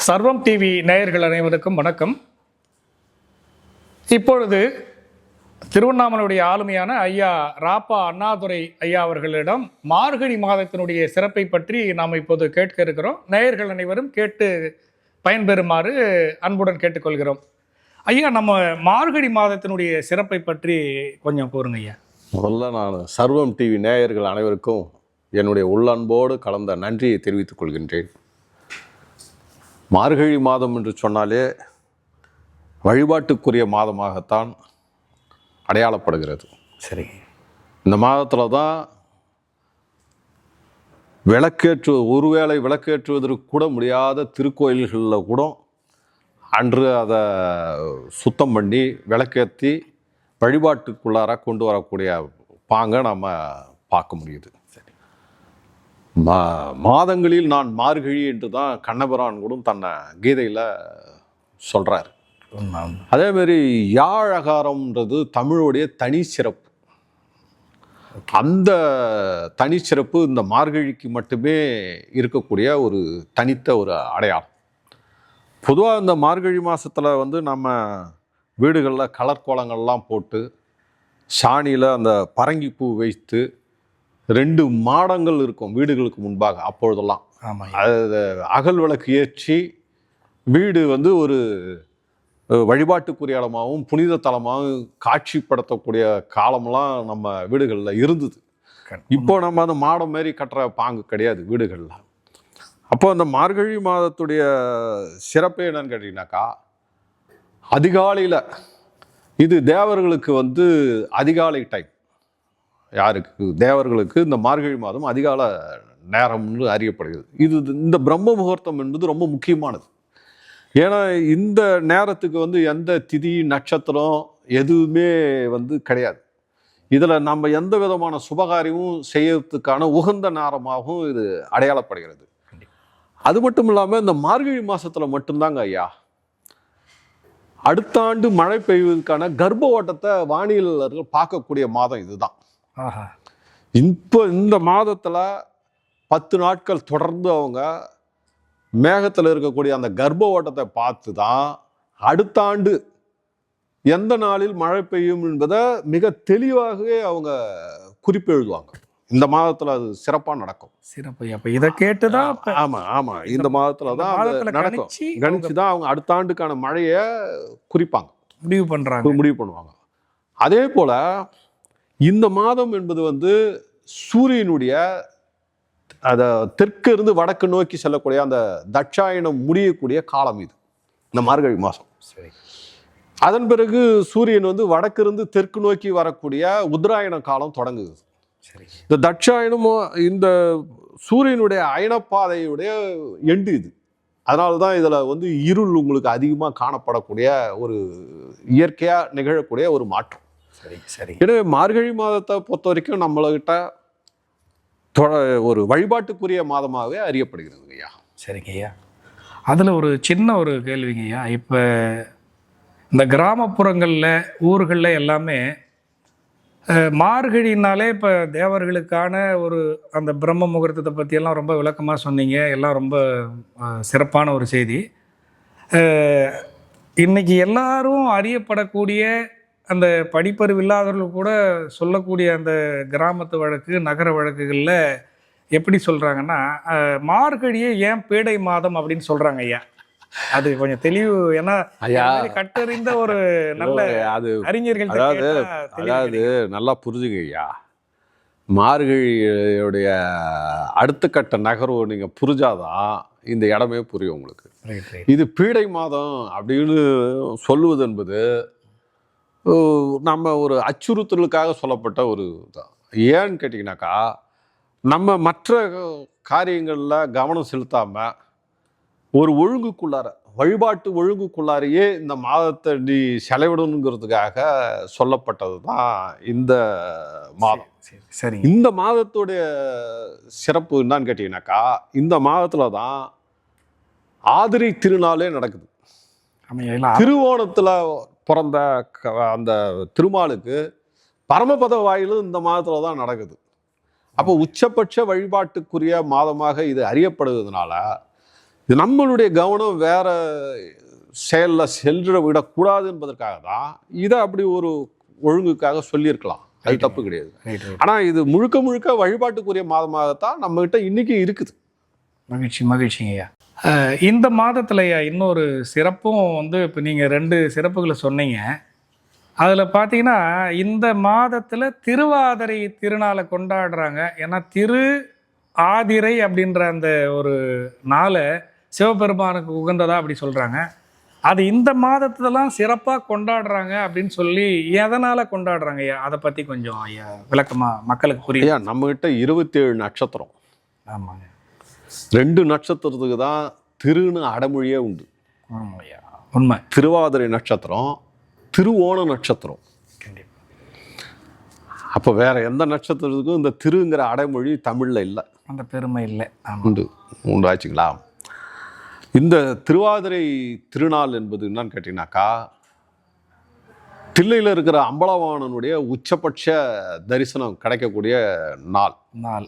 சர்வம் டிவி நேயர்கள் அனைவருக்கும் வணக்கம். இப்பொழுது திருவண்ணாமலையுடைய ஆளுமையான ஐயா ராப்பா அண்ணாதுரை ஐயா அவர்களிடம் மார்கழி மாதத்தினுடைய சிறப்பை பற்றி நாம் இப்போது கேட்க இருக்கிறோம். நேயர்கள் அனைவரும் கேட்டு பயன்பெறுமாறு அன்புடன் கேட்டுக்கொள்கிறோம். ஐயா, நம்ம மார்கழி மாதத்தினுடைய சிறப்பை பற்றி கொஞ்சம் கூறுங்க ஐயா. முதல்ல நான் சர்வம் டிவி நேயர்கள் அனைவருக்கும் என்னுடைய உள்ளன்போடு கலந்த நன்றியை தெரிவித்துக் கொள்கின்றேன். மார்கழி மாதம் என்று சொன்னாலே வழிபாட்டுக்குரிய மாதமாகத்தான் அடையாளப்படுகிறது. சரி, இந்த மாதத்தில் தான் ஒருவேளை விளக்கேற்றுவதற்கு கூட முடியாத திருக்கோயில்களில் கூட அன்று அதை சுத்தம் பண்ணி விளக்கேற்றி வழிபாட்டுக்குள்ளார கொண்டு வரக்கூடிய பாங்கை நம்ம பார்க்க முடியுது. மாதங்களில் நான் மார்கழி என்று தான் கண்ணபிரான் கூட தன்னை கீதையில் சொல்கிறார். அதேமாரி யாழகாரம்ன்றது தமிழுடைய தனி சிறப்பு. அந்த தனி சிறப்பு இந்த மார்கழிக்கு மட்டுமே இருக்கக்கூடிய ஒரு தனித்த ஒரு அடையாளம். பொதுவாக இந்த மார்கழி மாதத்தில் நம்ம வீடுகளில் கலர் கோலங்கள்லாம் போட்டு சாணியில் அந்த பரங்கிப்பூ வைத்து 2 மாடங்கள் இருக்கும் வீடுகளுக்கு முன்பாக. அப்பொழுதெல்லாம் அது அகல் விளக்கு ஏற்றி வீடு ஒரு வழிபாட்டுக்குரிய இடமாகவும் புனித தலமாகவும் காட்சிப்படுத்தக்கூடிய காலம்லாம் நம்ம வீடுகளில் இருந்தது. இப்போ நம்ம அந்த மாடம் மாரி கட்டுற பாங்கு கிடையாது வீடுகளில். அப்போ அந்த மார்கழி மாதத்துடைய சிறப்பு என்னன்னு கேட்டிங்கனாக்கா, அதிகாலையில் இது தேவர்களுக்கு அதிகாலை டைம். யாருக்கு? தேவர்களுக்கு இந்த மார்கழி மாதம் அதிகால நேரம்னு அறியப்படுகிறது. இந்த பிரம்ம முகூர்த்தம் என்பது ரொம்ப முக்கியமானது. ஏன்னா இந்த நேரத்துக்கு எந்த திதி நட்சத்திரம் எதுவுமே கிடையாது. இதில் நம்ம எந்த விதமான சுபகாரியமும் செய்யறதுக்கான உகந்த நேரமாகவும் இது அடையாளப்படுகிறது. அது மட்டும் இல்லாமல் இந்த மார்கழி மாதத்தில் மட்டும்தாங்க ஐயா அடுத்த ஆண்டு மழை பெய்வதற்கான கர்ப்ப ஓட்டத்தை வானியலாளர்கள் பார்க்கக்கூடிய மாதம் இதுதான். இப்போ இந்த மாதத்தில் 10 நாட்கள் தொடர்ந்து அவங்க மேகத்தில் இருக்கக்கூடிய அந்த கர்ப்ப ஓட்டத்தை பார்த்து தான் அடுத்த ஆண்டு எந்த நாளில் மழை பெய்யும் என்பதை மிக தெளிவாகவே அவங்க குறிப்பு எழுதுவாங்க. இந்த மாதத்தில் அது சிறப்பாக நடக்கும். சிறப்பு. அப்போ இதை கேட்டு தான் ஆமாம் இந்த மாதத்தில் தான் நடக்கும். கணிச்சு தான் அவங்க அடுத்த ஆண்டுக்கான மழையை குறிப்பாங்க, முடிவு பண்ணுவாங்க. அதே போல் இந்த மாதம் என்பது சூரியனுடைய அதை தெற்கு இருந்து வடக்கு நோக்கி செல்லக்கூடிய அந்த தட்சாயணம் முடியக்கூடிய காலம் இது, இந்த மார்கழி மாதம். சரி. அதன் பிறகு சூரியன் வடக்கு இருந்து தெற்கு நோக்கி வரக்கூடிய உத்தராயண காலம் தொடங்குது. சரி. இந்த தட்சாயணமும் இந்த சூரியனுடைய அயனப்பாதையுடைய எண்டு இது. அதனால தான் இதில் இருள் உங்களுக்கு அதிகமாக காணப்படக்கூடிய ஒரு இயற்கையாக நிகழக்கூடிய ஒரு மாற்றம். சரி சரி. எனவே மார்கழி மாதத்தை பொறுத்த வரைக்கும் நம்மள்கிட்ட ஒரு வழிபாட்டுக்குரிய மாதமாகவே அறியப்படுகிறது ஐயா. சரிங்க ஐயா. அதில் ஒரு சின்ன ஒரு கேள்விங்க ஐயா. இப்போ இந்த கிராமப்புறங்களில் ஊர்களில் எல்லாமே மார்கழினாலே இப்போ தேவர்களுக்கான ஒரு அந்த பிரம்ம முகூர்த்தத்தை பற்றியெல்லாம் ரொம்ப விளக்கமாக சொன்னீங்க. எல்லாம் ரொம்ப சிறப்பான ஒரு செய்தி. இன்றைக்கி எல்லாரும் அறியப்படக்கூடிய அந்த படிப்பறிவு இல்லாதவர்கள் கூட சொல்லக்கூடிய அந்த கிராமத்து வழக்கு நகர வழக்குகளில் எப்படி சொல்கிறாங்கன்னா, மார்கழியே ஏன் பீடை மாதம் அப்படின்னு சொல்கிறாங்க ஐயா. அது கொஞ்சம் தெளிவு. ஏன்னா கட்டறிந்த ஒரு நல்ல அறிஞர்கள் அதாவது நல்லா புரிஞ்சுங்க ஐயா. மார்கழியுடைய அடுத்த கட்ட நகர்வு நீங்கள் புரிஞ்சாதான் இந்த இடமே புரியும் உங்களுக்கு. இது பீடை மாதம் அப்படின்னு சொல்லுவது என்பது நம்ம ஒரு அச்சுறுத்தலுக்காக சொல்லப்பட்ட ஒரு தான். ஏன்னு கேட்டிங்கனாக்கா, நம்ம மற்ற காரியங்களில் கவனம் செலுத்தாமல் ஒரு வழிபாட்டு ஒழுங்குக்குள்ளாரையே இந்த மாதத்தை நீ செலவிடணுங்கிறதுக்காக சொல்லப்பட்டது தான் இந்த மாதம். சரி. இந்த மாதத்துடைய சிறப்பு என்னன்னு கேட்டிங்கனாக்கா, இந்த மாதத்தில் தான் ஆதிரை திருநாளே நடக்குது. திருவோணத்தில் பிறந்த அந்த திருமாலுக்கு பரமபத வாயிலும் இந்த மாதத்தில் தான் நடக்குது. அப்போ உச்சபட்ச வழிபாட்டுக்குரிய மாதமாக இது அறியப்படுவதனால இது நம்மளுடைய கவனம் வேற செயலில் சென்று விடக்கூடாது என்பதற்காக தான் இதை அப்படி ஒரு ஒழுங்குக்காக சொல்லியிருக்கலாம். அது தப்பு கிடையாது. ஆனால் இது முழுக்க முழுக்க வழிபாட்டுக்குரிய மாதமாகத்தான் நம்மகிட்ட இன்னைக்கு இருக்குது. மகிழ்ச்சிங்க ஐயா. இந்த மாதத்துல ஐயா இன்னொரு சிறப்பும் வந்து இப்போ நீங்கள் 2 சிறப்புகளை சொன்னீங்க. அதில் பார்த்தீங்கன்னா இந்த மாதத்தில் திருவாதிரை திருநாளை கொண்டாடுறாங்க. ஏன்னா திரு ஆதிரை அப்படின்ற அந்த ஒரு நாளை சிவபெருமானுக்கு உகந்ததா அப்படி சொல்கிறாங்க. அது இந்த மாதத்துலலாம் சிறப்பாக கொண்டாடுறாங்க அப்படின்னு சொல்லி எதனால் கொண்டாடுறாங்க ஐயா? அதை பற்றி கொஞ்சம் ஐயா விளக்கமாக மக்களுக்கு புரியும். ஐயா, நம்மகிட்ட 27 நட்சத்திரம். ஆமாங்க. 2 நட்சத்திரத்துக்கு தான் திருன்னு அடைமொழியே உண்டு. ஐயா உண்மை. திருவாதிரை நட்சத்திரம், திருவோண நட்சத்திரம். கண்டிப்பாக. அப்போ வேற எந்த நட்சத்திரத்துக்கும் இந்த திருங்கிற அடைமொழி தமிழில் இல்லை. அந்த பெருமை இல்லை. உண்டு ஆச்சுங்களா? இந்த திருவாதிரை திருநாள் என்பது என்னன்னு கேட்டீங்கன்னாக்கா, தில்லையில் இருக்கிற அம்பலவாணனுடைய உச்சபட்ச தரிசனம் கிடைக்கக்கூடிய நாள்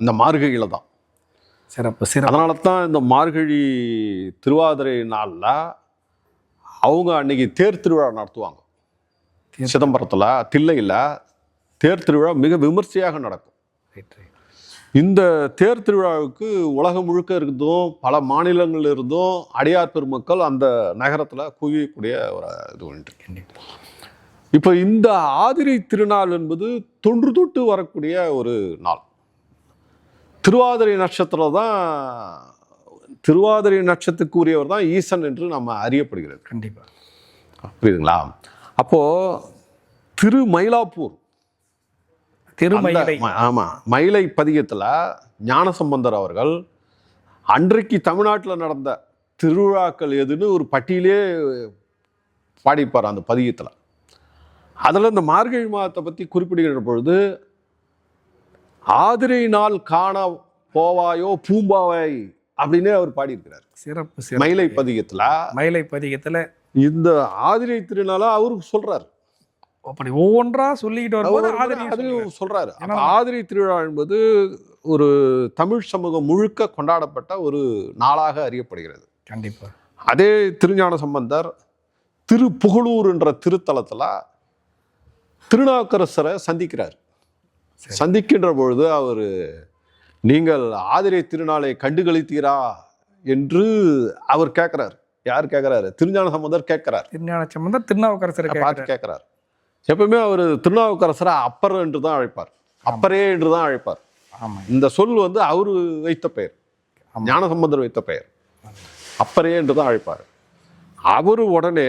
இந்த மார்கழியில தான். சிறப்பு. அதனால தான் இந்த மார்கழி திருவாதிரை நாளில் அவங்க அன்னைக்கு தேர் திருவிழா நடத்துவாங்க. சிதம்பரத்தில் தில்லையில் தேர் திருவிழா மிக விமர்சையாக நடக்கும். இந்த தேர் திருவிழாவுக்கு உலகம் முழுக்க இருந்தும் பல மாநிலங்கள் இருந்தும் அடியார் பெருமக்கள் அந்த நகரத்தில் குவியக்கூடிய ஒரு இது உண்டு. இப்போ இந்த ஆதிரை திருநாள் என்பது தொன்று தொட்டு வரக்கூடிய ஒரு நாள். திருவாதிரை நட்சத்திரம் தான், திருவாதிரை நட்சத்திரத்துக்குரியவர் தான் ஈசன் என்று நம்ம அறியப்படுகிறது. கண்டிப்பாக. புரியுதுங்களா? அப்போது திருமயிலாப்பூர், மயிலை பதிகத்தில் ஞானசம்பந்தர் அவர்கள் அன்றைக்கு தமிழ்நாட்டில் நடந்த திருவிழாக்கள் எதுன்னு ஒரு பட்டியலே பாடிப்பார் அந்த பதிகத்தில். அதில் இந்த மார்கழி மாதத்தை பற்றி குறிப்பிடுகிற பொழுது, ஆதிரை நாள் காண போவாயோ பூம்பாவை அப்படின்னே அவர் பாடியிருக்கிறார். சிறப்பு. மயிலை பதிகத்தில் இந்த ஆதிரை திருநாளா அவருக்கு சொல்றாரு. அப்படி ஒவ்வொன்றா சொல்லிக்கிட்டு வரும்போது சொல்றாரு. ஆதிரை திருவிழா என்பது ஒரு தமிழ் சமூகம் முழுக்க கொண்டாடப்பட்ட ஒரு நாளாக அறியப்படுகிறது. கண்டிப்பா. அதே திருஞான சம்பந்தர் திருப்புகழூர் என்ற திருத்தலத்துல திருநாவுக்கரசரை சந்திக்கிறார். சந்திக்கின்ற பொழுது அவர், நீங்கள் ஆதிரை திருநாளை கண்டுகளித்தீரா என்று அவர் கேட்கிறார். யார் கேட்கிறாரு? திருஞான சம்பந்தர் கேட்கிறார். திருஞான சம்பந்தர் திருநாவுக்கரசரை பார்த்து கேட்கிறார். எப்பவுமே அவர் திருநாவுக்கரசரை அப்பர் என்று தான் அழைப்பார், அப்பரே என்று தான் அழைப்பார். இந்த சொல் வந்து அவரு வைத்த பெயர், ஞானசம்பந்தர் வைத்த பெயர். அப்பரே என்று தான் அழைப்பார். அவரு உடனே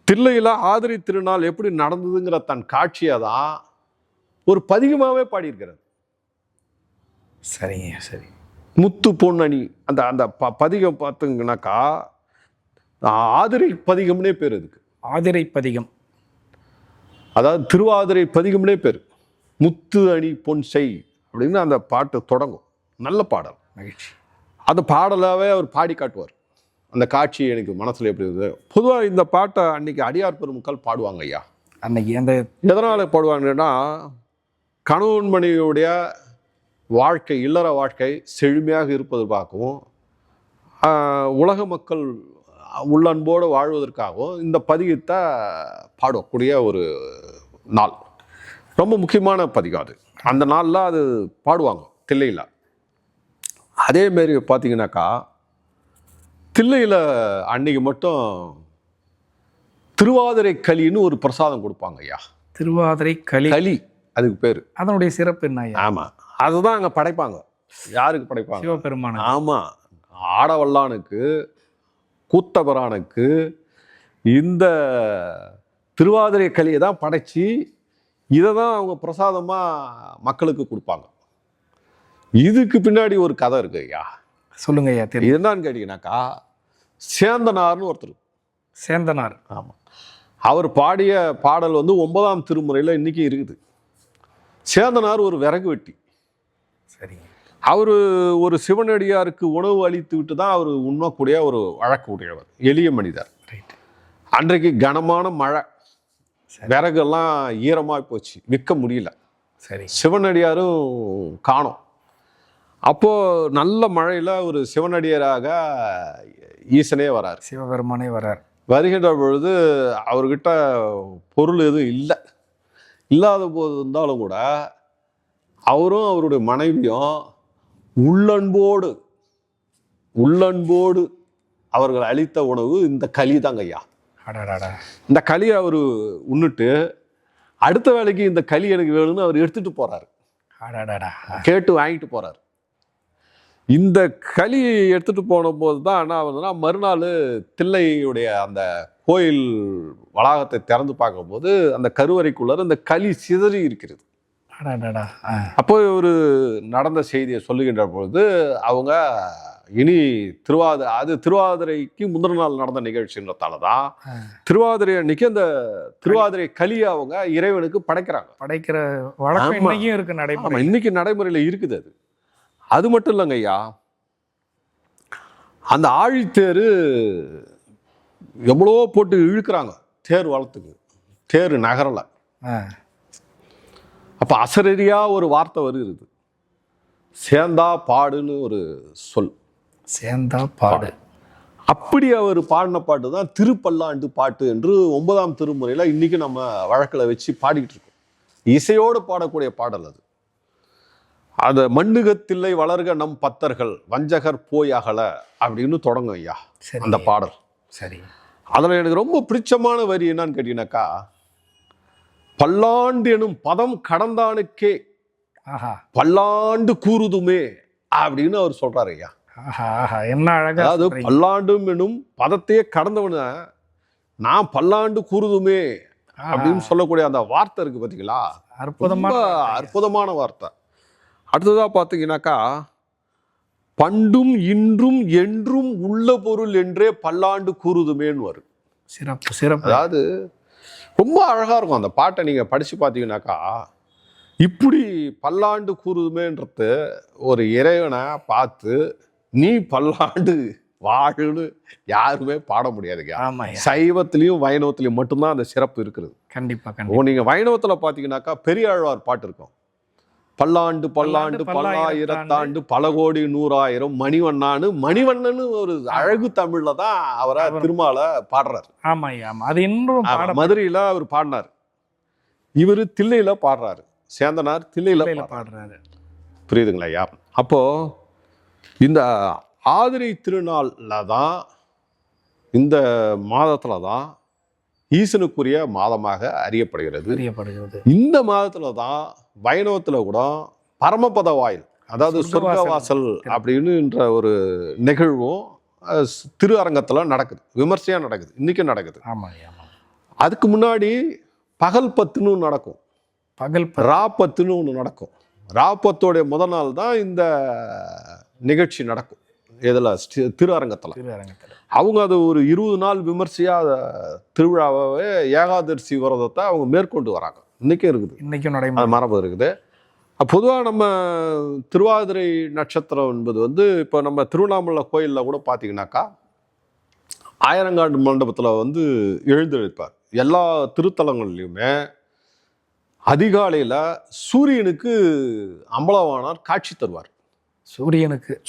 தில்லையில ஆதிரை திருநாள் எப்படி நடந்ததுங்கிற தன் காட்சியை தான் ஒரு பதிகமாவே பாடியிருக்கிறார். சரிங்க. சரி. முத்து பொன்னணி அந்த அந்த பதிகம் பார்த்தீங்கன்னாக்கா ஆதிரை பதிகம்னே பேர் அதுக்கு. ஆதிரை பதிகம், அதாவது திருவாதிரை பதிகம்னே பேர். முத்து அணி பொன் செய் அப்படின்னு அந்த பாட்டு தொடங்கும். நல்ல பாடல். மகிழ்ச்சி. அந்த பாடலாவே அவர் பாடி காட்டுவார். அந்த காட்சி எனக்கு மனசுல எப்படி இருக்குது. பொதுவாக இந்த பாட்டை அன்னைக்கு அடியார் பெருமக்கள் பாடுவாங்க ஐயா. அன்னைக்கு அந்த எதனால பாடுவாங்கன்னா, கணவன் மனைவியுடைய வாழ்க்கை, இல்லற வாழ்க்கை செழுமையாக இருப்பதற்காகவும் உலக மக்கள் உள்ளன்போடு வாழ்வதற்காகவும் இந்த பதிகத்தை பாடக்கூடிய ஒரு நாள். ரொம்ப முக்கியமான பதிகம் அது. அந்த நாளில் அது பாடுவாங்க தில்லையில். அதேமாரி பார்த்தீங்கன்னாக்கா, தில்லையில் அன்னைக்கு மட்டும் திருவாதிரை களின்னு ஒரு பிரசாதம் கொடுப்பாங்க ஐயா. திருவாதிரை களி அதுக்கு பேர். அதனுடைய சிறப்பு என்ன ஐயா? ஆமாம், அதுதான் அங்கே படைப்பாங்க. யாருக்கு படைப்பாங்க? சிவபெருமான். ஆமாம், ஆடவல்லானுக்கு, கூத்தபரானுக்கு இந்த திருவாதிரை களியை தான் படைச்சி இதை தான் அவங்க பிரசாதமாக மக்களுக்கு கொடுப்பாங்க. இதுக்கு பின்னாடி ஒரு கதை இருக்கு ஐயா. சொல்லுங்க ஐயா. இது என்னன்னு கேட்டீங்கன்னாக்கா, சேந்தனார்னு ஒருத்தர். சேந்தனார். ஆமாம், அவர் பாடிய பாடல் வந்து 9ஆம் திருமுறையில் இன்னைக்கு இருக்குது. சேந்தனார் ஒரு விறகு வெட்டி. சரி. அவர் ஒரு சிவனடியாருக்கு உணவு அளித்து விட்டு தான் அவர் உண்ணக்கூடிய ஒரு வழக்கு உடையவர், எளிய மனிதர். அன்றைக்கு கனமான மழை, விறகெல்லாம் ஈரமாக போச்சு, விற்க முடியல. சரி. சிவனடியாரும் காணோம். அப்போது நல்ல மழையில் ஒரு சிவனடியராக ஈசனே வரார், சிவபெருமானே வரார். வருகின்ற பொழுது அவர்கிட்ட பொருள் எதுவும் இல்லாத போது இருந்தாலும் கூட அவரும் அவருடைய மனைவியும் உள்ளன்போடு அவர்கள் அளித்த உணவு இந்த களி தாங்க ஐயா. இந்த களியை அவர் உண்ணுட்டு அடுத்த வேலைக்கு இந்த களி எனக்கு வேணும்னு அவர் எடுத்துட்டு போறாரு, கேட்டு வாங்கிட்டு போறாரு. இந்த களி எடுத்துட்டு போன போது தான் என்ன ஆகுதுன்னா, மறுநாள் தில்லையுடைய அந்த கோயில் வளாகத்தை திறந்து பார்க்கும்போது அந்த கருவறைக்குள்ளார இந்த களி சிதறி இருக்கிறது. அப்போ ஒரு நடந்த செய்தியை சொல்லுகின்ற பொழுது அவங்க இனி திருவாதிரைக்கு முந்தின நாள் நடந்த நிகழ்ச்சின்றதால தான் திருவாதிரை அன்னைக்கு அந்த திருவாதிரை களியை அவங்க இறைவனுக்கு படைக்கிற வழக்கம் இன்னைக்கும் இருக்கு, நடைமுறை. இன்னைக்கு நடைமுறையில் இருக்குது. அது மட்டும் இல்லைங்க ஐயா, அந்த ஆழித்தேரு எவ்வளோ போட்டு இழுக்கிறாங்க தேர் வளத்துக்கு, தேர் நகரலை. அப்போ அசரரியா ஒரு வார்த்தை வருகிறது, சேந்தா பாடுன்னு ஒரு சொல், சேந்தா பாடு. அப்படி அவர் பாடின பாட்டு தான் திருப்பல்லாண்டு பாட்டு என்று 9ஆம் திருமுறையில் இன்னைக்கு நம்ம வழக்கில் வச்சு பாடிக்கிட்டு இருக்கோம். இசையோடு பாடக்கூடிய பாடல் அது. அந்த மண்ணுகத்தில்லை வளர்க நம் பத்தர்கள் வஞ்சகர் போய் அகல அப்படின்னு தொடங்கும் ஐயா அந்த பாடல். சரி, அதில் எனக்கு ரொம்ப பிடிச்சமான வரி என்னன்னு கேட்டீங்கன்னாக்கா, பல்லாண்டு எனும் பதம் கடந்தானுக்கே பல்லாண்டு கூறுதுமே அப்படின்னு அவர் சொல்றாரு ஐயா. என்ன அழகா. அதாவது பல்லாண்டும் எனும் பதத்தையே கடந்தவன நான் பல்லாண்டு கூறுதுமே அப்படின்னு சொல்லக்கூடிய அந்த வார்த்தை இருக்கு பார்த்தீங்களா, அற்புதமான வார்த்தை. அடுத்ததா பார்த்தீங்கன்னாக்கா, பண்டும் இன்றும் என்றும் உள்ள பொருள் என்றே பல்லாண்டு கூறுதுமேன்னு வரும். சிறப்பு. அதாவது ரொம்ப அழகா இருக்கும் அந்த பாட்டை நீங்க படிச்சு பார்த்தீங்கன்னாக்கா, இப்படி பல்லாண்டு கூறுதுமேன்றது ஒரு இறைவனை பார்த்து நீ பல்லாண்டு வாழுன்னு யாருமே பாட முடியாதுங்க. சைவத்திலையும் வைணவத்திலையும் மட்டும்தான் அந்த சிறப்பு இருக்கிறது. கண்டிப்பா. நீங்க வைணவத்துல பாத்தீங்கன்னாக்கா பெரியாழ்வார் பாட்டு இருக்கும், பல்லாண்டு பல்லாண்டு பல்லாயிரத்தாண்டு பல கோடி 100,000 மணிவண்ணன்னு ஒரு அழகு தமிழ்ல தான் அவரை திருமால பாடுறாரு. அது இன்னும் மதுரையில அவர் பாடினார், இவரு தில்லையில பாடுறாரு, சேந்தனார் தில்லையில பாடுறாரு. புரியுதுங்களா ஐயா? அப்போ இந்த ஆதிரை திருநாள்ல தான், இந்த மாதத்துல தான் ஈசனுக்குரிய மாதமாக அறியப்படுகிறது. இந்த மாதத்துல தான் வைணவத்துல கூட பரமபத வாயில், அதாவது சொர்க்கவாசல் அப்படின்னுன்ற ஒரு நிகழ்வும் திரு அரங்கத்துல நடக்குது, விமர்சையா நடக்குது, இன்னைக்கு நடக்குது. அதுக்கு முன்னாடி பகல் 10ன்னு நடக்கும், ராப்பத்துன்னு ஒன்று நடக்கும். ராப்பத்தோடைய முதல் நாள் தான் இந்த நிகழ்ச்சி நடக்கும். இதில் திரு அரங்கத்தில் அவங்க அது ஒரு 20 நாள் விமர்சையாக திருவிழாவே ஏகாதசி விரதத்தை அவங்க மேற்கொண்டு வராங்க. இன்றைக்கும் இருக்குது, இன்றைக்கும் அது மரபு இருக்குது. பொதுவாக நம்ம திருவாதிரை நட்சத்திரம் என்பது இப்போ நம்ம திருவண்ணாமலை கோயிலில் கூட பார்த்தீங்கன்னாக்கா, ஆயிரங்காண்டு மண்டபத்தில் எழுந்தெழுப்பார். எல்லா திருத்தலங்கள்லையுமே அதிகாலையில் சூரியனுக்கு அம்பலவானார் காட்சி தருவார்.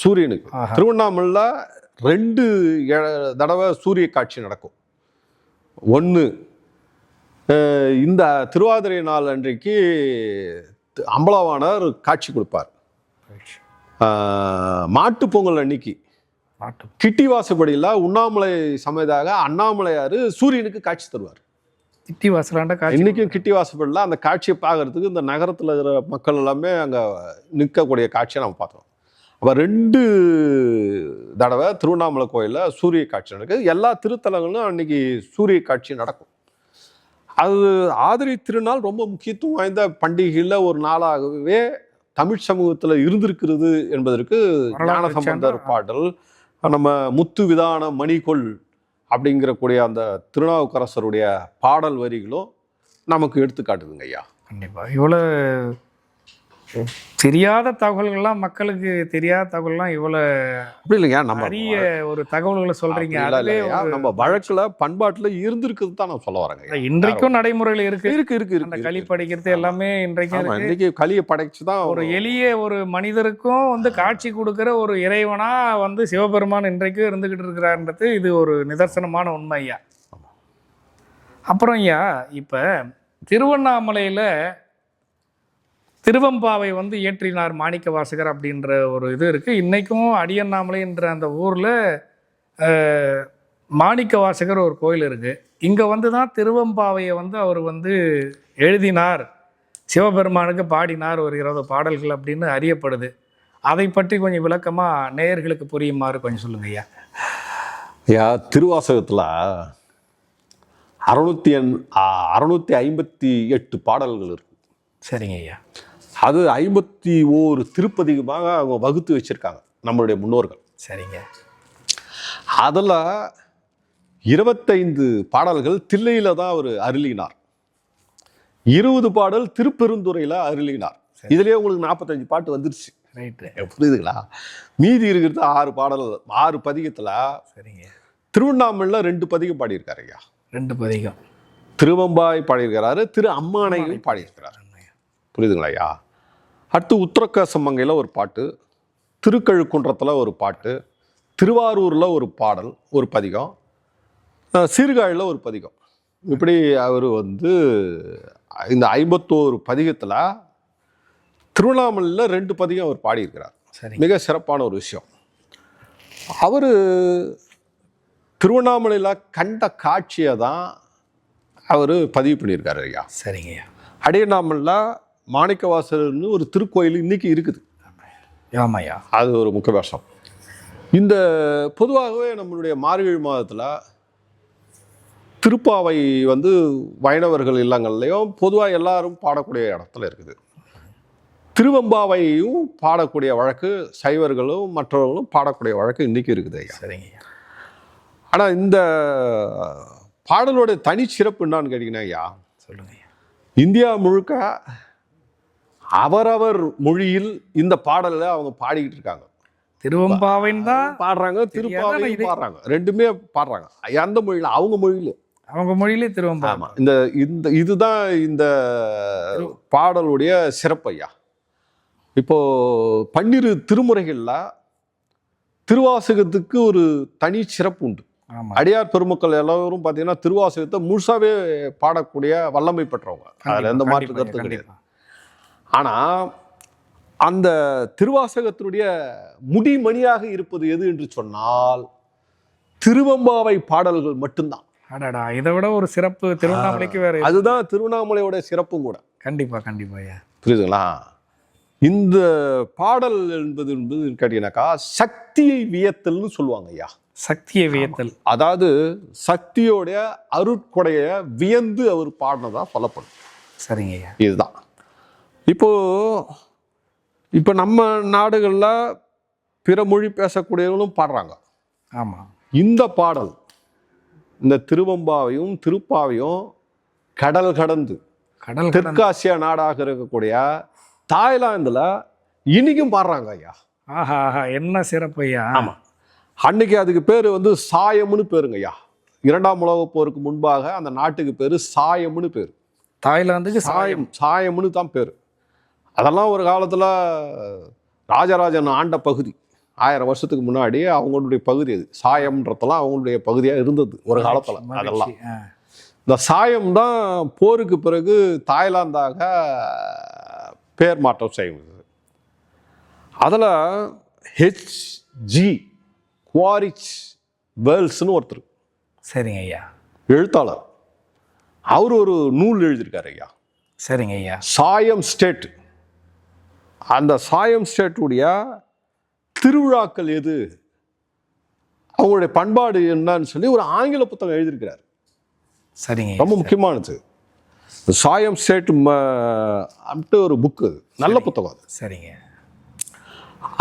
சூரியனுக்கு திருவண்ணாமலையில் 2 தடவை சூரிய காட்சி நடக்கும். ஒன்று இந்த திருவாதிரை நாள் அன்றைக்கு அம்பலவானார் காட்சி கொடுப்பார். மாட்டு பொங்கல் அன்னைக்கு கிட்டி வாசப்படியில் உண்ணாமலை சமேதாக அண்ணாமலையார் சூரியனுக்கு காட்சி தருவார். கிட்டி வாசலாண்ட காட்சி இன்னைக்கும் கிட்டி வாசப்படியில் அந்த காட்சியை பார்க்கறதுக்கு இந்த நகரத்தில் இருக்கிற மக்கள் எல்லாமே அங்கே நிற்கக்கூடிய காட்சியை நம்ம பார்த்தோம். அப்போ 2 தடவை திருவண்ணாமலை கோயிலில் சூரிய காட்சி நடக்குது. எல்லா திருத்தலங்களும் அன்னைக்கு சூரிய காட்சி நடக்கும். அது ஆதிரை திருநாள் ரொம்ப முக்கியத்துவம் வாய்ந்த பண்டிகையில் ஒரு நாளாகவே தமிழ் சமூகத்தில் இருந்திருக்கிறது என்பதற்கு ஞானசம்பந்தர் பாடல், நம்ம முத்து விதான மணிகொள் அப்படிங்கிறக்கூடிய அந்த திருநாவுக்கரசருடைய பாடல் வரிகளும் நமக்கு எடுத்துக்காட்டுதுங்க ஐயா. கண்டிப்பாக இவ்வளோ தெரியாத தகவல்கள்லாம், மக்களுக்கு தெரியாத தகவல்லாம் இவ்வளோ அப்படி இல்லைங்க, நம்ம அரிய ஒரு தகவல்களை சொல்றீங்க. அப்படிலாம் அதுவே இல்லையா, ஒரு நம்ம வழக்குல பண்பாட்டுல இருந்திருக்குது தான் நான் சொல்ல வரேங்க. இன்றைக்கும் நடைமுறையில் இருக்கு. இருக்கு இருக்கு அந்த இருக்கு களி இருக்கு. படைக்கிறது எல்லாமே இன்றைக்கும் ஆமா, இருக்கு. இன்னைக்கு களியை படைச்சு தான் ஒரு எளிய ஒரு மனிதருக்கும் வந்து காட்சி கொடுக்கிற ஒரு இறைவனா வந்து சிவபெருமான் இன்றைக்கும் இருந்துகிட்டு இருக்கிறார்ன்றது இது ஒரு நிதர்சனமான உண்மை ஐயா. அப்புறம் ஐயா, இப்ப திருவண்ணாமலையில திருவெம்பாவை வந்து இயற்றினார் மாணிக்க வாசகர் அப்படின்ற ஒரு இது இருக்கு. இன்னைக்கும் அடியண்ணாமலை என்ற அந்த ஊர்ல மாணிக்க வாசகர் ஒரு கோயில் இருக்கு. இங்க வந்து தான் திருவெம்பாவையை வந்து அவர் வந்து எழுதினார், சிவபெருமானுக்கு பாடினார் ஒரு 20 பாடல்கள் அப்படின்னு அறியப்படுது. அதை பற்றி கொஞ்சம் விளக்கமா நேயர்களுக்கு புரியுமாறு கொஞ்சம் சொல்லுங்க ஐயா. ஐயா, திருவாசகத்துல 658 பாடல்கள் இருக்கு. சரிங்க ஐயா. அது 51 திருப்பதிகமாக அவங்க வகுத்து வச்சிருக்காங்க நம்மளுடைய முன்னோர்கள். சரிங்க. அதில் 25 பாடல்கள் தில்லையில தான் அவர் அருளினார். 20 பாடல் திருப்பெருந்துறையில் அருளினார். இதுலேயே உங்களுக்கு 45 பாட்டு வந்துருச்சு. ரைட்டு. புரியுதுங்களா? மீதி இருக்கிறது 6 பாடல், 6 பதிகத்தில். சரிங்க. திருவண்ணாமலையில் 2 பதிகம் பாடியிருக்காரு ஐயா. 2 பதிகம். திருவெம்பாவை பாடியிருக்கிறாரு, திரு அம்மானையும் பாடியிருக்கிறாரு. புரியுதுங்களா ஐயா? அடுத்து உத்தரகேசமங்கையில் ஒரு பாட்டு, திருக்கழுக்குன்றத்தில் ஒரு பாட்டு, திருவாரூரில் ஒரு பாடல் ஒரு பதிகம், சீர்காழியில் ஒரு பதிகம். இப்படி அவர் வந்து இந்த 51 பதிகத்தில் திருவண்ணாமலையில் 2 பதிகம் அவர் பாடியிருக்கிறார். மிக சிறப்பான ஒரு விஷயம். அவர் திருவண்ணாமலையில் கண்ட காட்சியை தான் அவர் பதிவு பண்ணியிருக்காரு ஐயா. சரிங்க ஐயா. அடியண்ணாமலையில் மாணிக்கவாசகர்னு ஒரு திருக்கோயில் இன்னைக்கு இருக்குது. ஆமாய்யா. அது ஒரு முக்கிய வருஷம். இந்த பொதுவாகவே நம்மளுடைய மார்கழி மாதத்தில் திருப்பாவை வந்து வைணவர்கள் இல்லங்கள்லையும் பொதுவாக எல்லாரும் பாடக்கூடிய இடத்துல இருக்குது. திருவெம்பாவையும் பாடக்கூடிய வழக்கு சைவர்களும் மற்றவர்களும் பாடக்கூடிய வழக்கு இன்னைக்கு இருக்குது ஐயா. சரிங்க ஐயா. ஆனால் இந்த பாடலோட தனிச்சிறப்பு என்னான்னு கேட்டிங்கன்னா ஐயா, சொல்லுங்க ஐயா. இந்தியா முழுக்க அவரவர் மொழியில் இந்த பாடலை அவங்க பாடிக்கிட்டு இருக்காங்க. திருவெம்பாவைன்னு தான் பாடுறாங்க, திருப்பாவையும் பாடுறாங்க, ரெண்டுமே பாடுறாங்க. எந்த மொழியில்? அவங்க மொழியில, அவங்க மொழியிலே திருவெம்பாவை. ஆமா. இந்த இதுதான் இந்த பாடலுடைய சிறப்பு ஐயா. இப்போ 12 திருமுறைகள்ல திருவாசகத்துக்கு ஒரு தனி சிறப்பு உண்டு. அடியார் பெருமக்கள் எல்லாரும் பார்த்தீங்கன்னா திருவாசகத்தை முழுசாவே பாடக்கூடிய வல்லமை பெற்றவங்க, அதில் எந்த மாற்று கருத்து கிடையாது. ஆனால் அந்த திருவாசகத்தினுடைய முடிமணியாக இருப்பது எது என்று சொன்னால் திருவெம்பாவை பாடல்கள் மட்டும்தான். அடடா, இதை விட ஒரு சிறப்பு திருவண்ணாமலைக்கு வேற. அதுதான் திருவண்ணாமலையோட சிறப்பும் கூட. கண்டிப்பா கண்டிப்பா ஐயா. புரியுதுங்களா? இந்த பாடல் என்பது கேட்டீங்கன்னாக்கா சக்தியை வியத்தல்னு சொல்லுவாங்க ஐயா. சக்தியை வியத்தல், அதாவது சக்தியோடைய அருட்கொடைய வியந்து அவர் பாடினதா சொல்லப்படும். சரிங்க ஐயா. இதுதான் இப்போ நம்ம நாடுகளில் பிற மொழி பேசக்கூடியவங்களும் பாடுறாங்க. ஆமாம். இந்த பாடல், இந்த திருவெம்பாவையும் திருப்பாவையும் கடல் கடந்து தெற்காசியா நாடாக இருக்கக்கூடிய தாய்லாந்துல இன்னைக்கும் பாடுறாங்க ஐயா. ஆஹா ஆஹா, என்ன சிறப்பு ஐயா. ஆமாம். அன்னைக்கு அதுக்கு பேர் வந்து சாயம்னு பேருங்க ஐயா. 2ஆம் உலகப் போருக்கு முன்பாக அந்த நாட்டுக்கு பேர் சாயம்னு பேர். தாய்லாந்துக்கு சாயம்னு தான் பேர். அதெல்லாம் ஒரு காலத்தில் ராஜராஜன் ஆண்ட பகுதி. 1000 வருஷத்துக்கு முன்னாடி அவங்களுடைய பகுதி அது. சாயம்ன்றதெல்லாம் அவங்களுடைய பகுதியாக இருந்தது ஒரு காலத்தில். அதெல்லாம் இந்த சாயம் தான் போருக்கு பிறகு தாய்லாந்தாக பேர் மாற்றம் செய்வது. அதில் ஹெச்ஜி குவாரிச் வேல்ஸ்னு ஒருத்தர், சரிங்க ஐயா, எழுத்தாளர், அவர் ஒரு நூல் எழுதியிருக்காரு ஐயா. சரிங்க ஐயா. சாயம் ஸ்டேட். அந்த சாயம் ஸ்டேட்டுடைய திருவிழாக்கள் எது, அவங்களுடைய பண்பாடு என்னன்னு சொல்லி ஒரு ஆங்கில புத்தகம் எழுதியிருக்கிறார். சரிங்க. ரொம்ப முக்கியமானது. சாயம் ஸ்டேட் ஒரு புக்கு, நல்ல புத்தகம் அது. சரிங்க.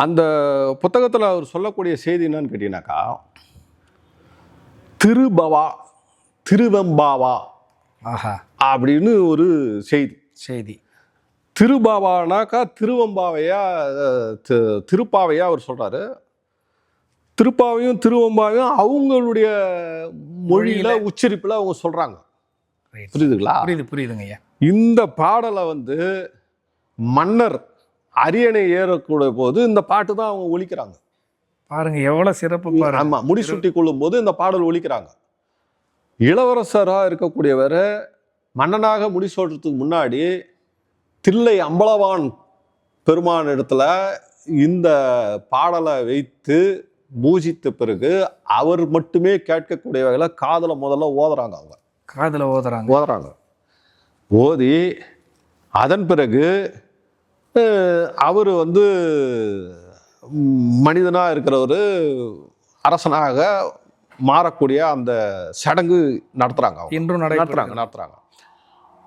அந்த புத்தகத்தில் அவர் சொல்லக்கூடிய செய்தி என்னன்னு கேட்டீங்கன்னாக்கா, திருவெம்பாவா ஆஹா அப்படின்னு ஒரு செய்தி. திருபாவானாக்கா திருவம்பாவையா திருப்பாவையா அவர் சொல்றாரு. திருப்பாவையும் திருவம்பாவையும் அவங்களுடைய மொழியில உச்சரிப்புல அவங்க சொல்றாங்க. புரியுதுங்களா? புரியுதுங்க ஐயா. இந்த பாடலை வந்து மன்னர் அரியணை ஏறக்கூடிய போது இந்த பாட்டு தான் அவங்க ஒலிக்கிறாங்க. பாருங்க எவ்வளவு சிறப்பு பாருங்க. ஆமா, முடிசூட்டி கொள்ளும் போது இந்த பாடல் ஒலிக்கிறாங்க. இளவரசரா இருக்கக்கூடியவர் மன்னனாக முடிசூட்டுறதுக்கு முன்னாடி தில்லை அம்பலவான் பெருமான் இடத்துல இந்த பாடலை வைத்து பூஜித்த பிறகு அவர் மட்டுமே கேட்கக்கூடிய வகையில் காதல முதல்ல ஓதுறாங்க. அவங்க காதல ஓதுறாங்க. ஓதி அதன் பிறகு அவர் வந்து மனிதனா இருக்கிறவர் அரசனாக மாறக்கூடிய அந்த சடங்கு நடத்துறாங்க. இன்றும் நடத்துறாங்க.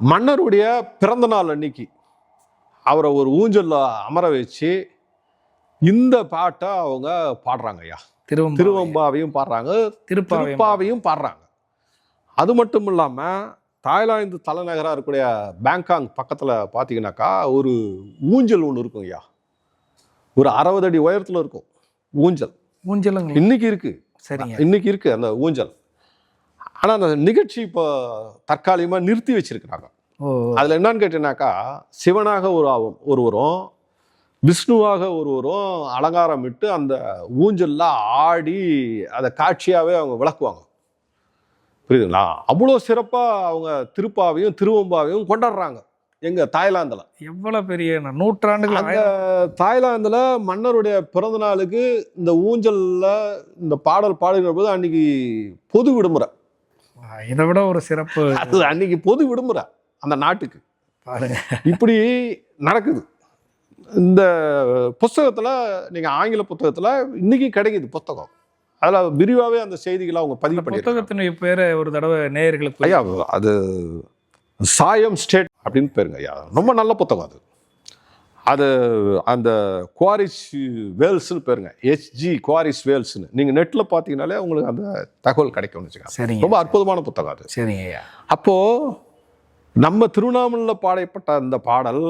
மன்னருடைய பிறந்த நாள் அன்னைக்கு அவரை ஒரு ஊஞ்சல்ல அமர வச்சு இந்த பாட்டை அவங்க பாடுறாங்க ஐயா. திருவம்பாவையும் பாடுறாங்க, திருப்பாவையும் பாடுறாங்க. அது மட்டும் இல்லாம தாய்லாந்து தலைநகராக இருக்கக்கூடிய பேங்காங் பக்கத்துல பாத்தீங்கன்னாக்கா ஒரு ஊஞ்சல் ஒன்று இருக்கும் ஐயா. ஒரு 60 அடி உயரத்துல இருக்கும் ஊஞ்சல். இன்னைக்கு இருக்கு. சரிங்க, இன்னைக்கு இருக்கு அந்த ஊஞ்சல். ஆனா அந்த நிகழ்ச்சி இப்போ தற்காலிகமா நிறுத்தி வச்சிருக்கிறாங்க. அதுல என்னன்னு கேட்டீங்கன்னாக்கா சிவனாக ஒருவரும் விஷ்ணுவாக ஒருவரும் அலங்காரம் விட்டு அந்த ஊஞ்சல்ல ஆடி அதை காட்சியாவே அவங்க விளக்குவாங்க. புரியுதுங்களா? அவ்வளோ சிறப்பா அவங்க திருப்பாவையும் திருவம்பாவையும் கொண்டாடுறாங்க எங்க தாய்லாந்துல. எவ்வளவு பெரிய நூற்றாண்டுகள். அந்த தாய்லாந்துல மன்னருடைய பிறந்த நாளுக்கு இந்த ஊஞ்சல்ல இந்த பாடல் பாடுகிற போது அன்னைக்கு பொது விடுமுறை. இதை விட ஒரு சிறப்பு. அது அன்னைக்கு பொது விடுமுறை அந்த நாட்டுக்கு. பாருங்க இப்படி நடக்குது. இந்த புஸ்தகத்துல நீங்க ஆங்கில புத்தகத்துல இன்னைக்கு கிடைக்குது புத்தகம். அதுல விரிவாவே அந்த செய்திகளை அவங்க பதிவு பண்ணி. புத்தகத்தினுடைய பேரை ஒரு தடவை நேயர்களுக்கு ஐயா, அது சாயம் ஸ்டேட் அப்படின்னு பேருங்க ஐயா. ரொம்ப நல்ல புத்தகம் அது. அது அந்த குவாரிஸ் வேல்ஸ்னு பேருங்க, HG குவாரிஸ் வேல்ஸ்னு. நீங்க நெட்ல பாத்தீங்கன்னாலே உங்களுக்கு அந்த தகவல் கிடைக்கும்னு வச்சுக்கோங்க. ரொம்ப அற்புதமான புத்தகம் அது. சரிங்க ஐயா. அப்போ நம்ம திருவண்ணாமலையில் பாடப்பட்ட அந்த பாடல்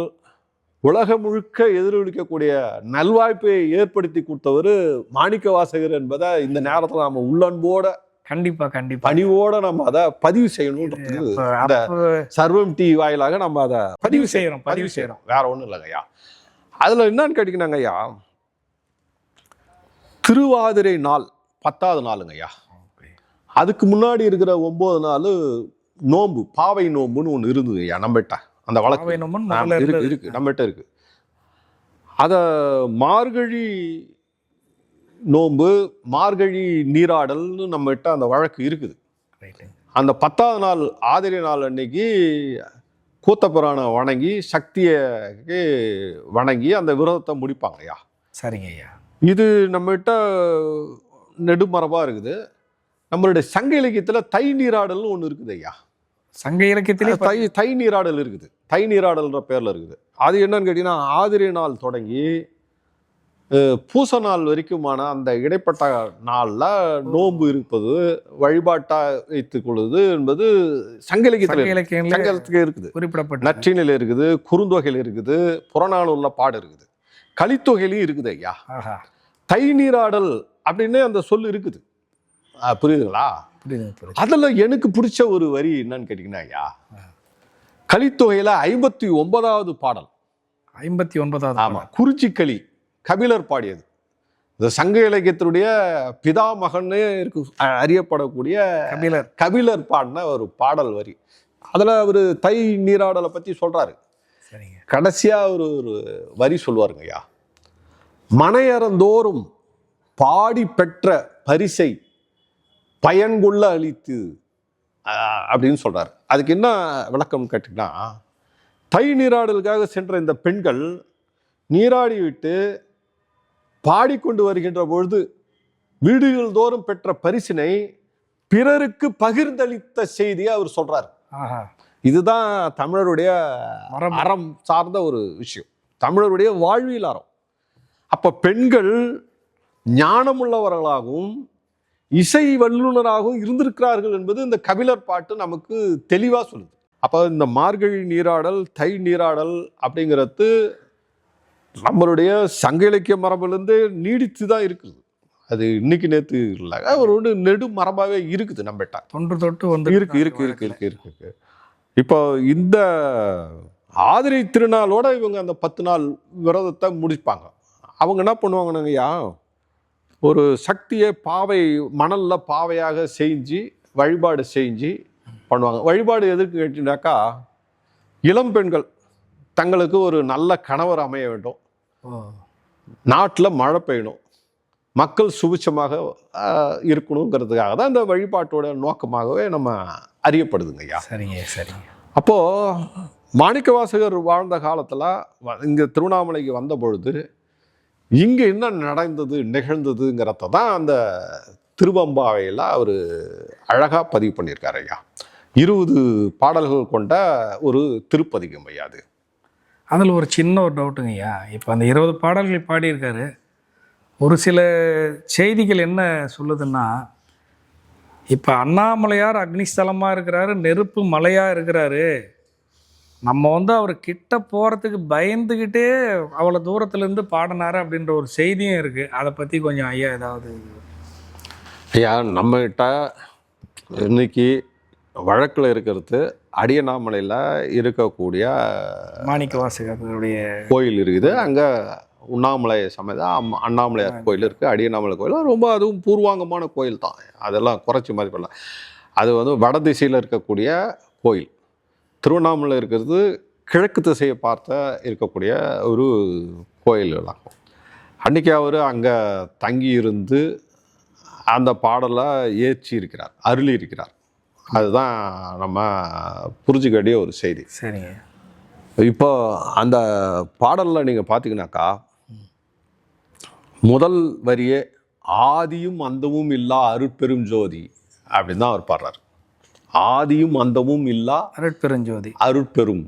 உலகம் முழுக்க எதிரொலிக்கக்கூடிய நல்வாய்ப்பை ஏற்படுத்தி கொடுத்தவர் மாணிக்க வாசகர் என்பதை இந்த நேரத்தில் நம்ம உள்ளன்போட கண்டிப்பா பணிவோட நம்ம அதை பதிவு செய்யணும். சர்வம் டி வாயிலாக நம்ம அதை பதிவு செய்யறோம். வேற ஒண்ணும் இல்லைங்க ஐயா. அதுல என்னன்னு கேட்டீங்கன்னாங்க ஐயா, திருவாதிரை நாள் 10வது நாளுங்க ஐயா. அதுக்கு முன்னாடி இருக்கிற 9 நாள் நோம்பு, பாவை நோம்புன்னு ஒன்று இருந்தது ஐயா நம்மகிட்ட. அந்த வழக்கு இருக்கு நம்மகிட்ட இருக்கு. அத மார்கழி நோம்பு, மார்கழி நீராடல்னு நம்மகிட்ட அந்த வழக்கு இருக்குது. அந்த 10வது நாள் ஆதிரை நாள் அன்னைக்கு கூத்தப்புராண வணங்கி சக்தியை வணங்கி அந்த விரதத்தை முடிப்பாங்க ஐயா. சரிங்க ஐயா. இது நம்மகிட்ட நெடுமரபா இருக்குது. நம்மளுடைய சங்க இலக்கியத்துல தை நீராடல்னு ஒன்று இருக்குது ஐயா. சங்க இலக்கியத்திலே தை நீராடல் இருக்குது. தை நீராடல்ன்ற பேர்ல இருக்குது. அது என்னன்னு கேட்டீங்கன்னா ஆதிரை நாள் தொடங்கி பூச நாள் வரைக்குமான அந்த இடைப்பட்ட நாள்ல நோன்பு இருப்பது, வழிபாட்டா வைத்துக் கொள்வது என்பது சங்க இலக்கியத்துல இருக்குது. குறிப்பிடப்பட்ட நற்றினில இருக்குது, குறுந்தொகையில் இருக்குது, புறநானூர்ல பாடு இருக்குது, கலித்தொகையிலையும் இருக்குது ஐயா. தை நீராடல் அப்படின்னு அந்த சொல் இருக்குது. புரியுதுங்களா? அதுல எனக்கு பிடிச்ச ஒரு வரி என்னன்னு கேட்டீங்கன்னா ஐயா, கலித்தொகையில 59வது பாடல். 59வது. ஆமா, குறிச்சிக்களி கபிலர் பாடியது. இந்த சங்க இலக்கியத்தினுடைய பிதாமகன்னு இருக்கு அறியப்படக்கூடிய கபிலர் பாடின ஒரு பாடல் வரி. அதுல ஒரு தை நீராடலை பத்தி சொல்றாரு. கடைசியா ஒரு வரி சொல்லுவாருங்க ஐயா, மனையறந்தோறும் பாடி பெற்ற பரிசை பயன்கொள்ள அளித்து அப்படின்னு சொல்றாரு. அதுக்கு என்ன விளக்கம் கேட்டீங்கன்னா, தை நீராடலுக்காக சென்ற இந்த பெண்கள் நீராடி விட்டு பாடிக்கொண்டு வருகின்ற பொழுது வீடுகள் தோறும் பெற்ற பரிசினை பிறருக்கு பகிர்ந்தளித்த செய்தியை அவர் சொல்றாரு. இதுதான் தமிழருடைய அறம் சார்ந்த ஒரு விஷயம், தமிழருடைய வாழ்வியல் அறம். அப்ப பெண்கள் ஞானமுள்ளவர்களாகவும் இசை வல்லுநராகவும் இருந்திருக்கிறார்கள் என்பது இந்த கபிலர் பாட்டு நமக்கு தெளிவா சொல்லுது. அப்போ இந்த மார்கழி நீராடல், தை நீராடல் அப்படிங்கிறது நம்மளுடைய சங்க இலக்கிய மரபுலேருந்து நீடித்து தான் இருக்குது. அது இன்னைக்கு நேற்று இல்லை, ஒரு நெடு மரபாகவே இருக்குது நம்மகிட்ட. தொன்று தொட்டு வந்து இருக்கு. இப்போ இந்த ஆதிரை திருநாளோட இவங்க அந்த 10 நாள் விரதத்தை முடிப்பாங்க. அவங்க என்ன பண்ணுவாங்கன்னாங்கய்யா, ஒரு சக்தியை மணலில் பாவையாக செஞ்சு வழிபாடு செஞ்சு பண்ணுவாங்க. வழிபாடு எதுக்கு கேட்டீங்கன்னாக்கா, இளம் பெண்கள் தங்களுக்கு ஒரு நல்ல கணவர் அமைய வேண்டும், நாட்டில் மழை பெய்யணும், மக்கள் சுபிட்சமாக இருக்கணுங்கிறதுக்காக தான் இந்த வழிபாட்டோட நோக்கமாகவே நம்ம அறியப்படுதுங்க ஐயா. சரிங்க. அப்போது மாணிக்கவாசகர் வாழ்ந்த காலத்தில் இங்கே திருவண்ணாமலைக்கு வந்த பொழுது இங்கே என்ன நிகழ்ந்ததுங்கிறத தான் அந்த திருவம்பாவையில் அவர் அழகாக பதிவு பண்ணியிருக்காரு ஐயா. 20 பாடல்கள் கொண்ட ஒரு திருப்பதிகம் ஐயா அது. அதில் ஒரு சின்ன ஒரு டவுட்டுங்க ஐயா. இப்போ அந்த 20 பாடல்கள் பாடியிருக்காரு. ஒரு சில செய்திகள் என்ன சொல்லுதுன்னா, இப்போ அண்ணாமலையார் அக்னிஸ்தலமாக இருக்கிறாரு, நெருப்பு மலையாக இருக்கிறாரு, நம்ம வந்து அவர் கிட்ட போகிறதுக்கு பயந்துக்கிட்டே அவ்வளோ தூரத்துலேருந்து பாடினாரு அப்படின்ற ஒரு செய்தியும் இருக்குது. அதை பற்றி கொஞ்சம் ஐயா ஏதாவது. ஐயா, நம்மகிட்ட இன்னைக்கு வழக்கில் இருக்கிறது அடியண்ணாமலையில் இருக்கக்கூடிய மாணிக்கவாசகருடைய கோயில் இருக்குது. அங்கே உண்ணாமலை சமேத அண்ணாமலையார் கோயில் இருக்குது. அடியண்ணாமலை கோயில் ரொம்ப அதுவும் பூர்வாங்கமான கோயில் தான். அதெல்லாம் குறைச்சி மதிப்பிடலாம். அது வந்து வட திசையில் இருக்கக்கூடிய கோயில். திருவண்ணாமலை இருக்கிறது கிழக்கு திசையை இருக்கக்கூடிய ஒரு கோயில் தான். அன்றைக்கி அவர் அங்கே தங்கி இருந்து அந்த பாடலை ஏற்றி இருக்கிறார், அருளி இருக்கிறார். அதுதான் நம்ம புரிஞ்சுக்க வேண்டிய ஒரு செய்தி. சரிங்க. இப்போ அந்த பாடலில் நீங்கள் பார்த்தீங்கன்னாக்கா, முதல் வரியே ஆதியும் அந்தமும் இல்லா அருட்பெரும் ஜோதி அப்படின்னு தான் அவர் பாடுறார். ஆதியும் அந்தமும் இல்லா அருட்பெருஞ்சோதி, அருட்பெரும்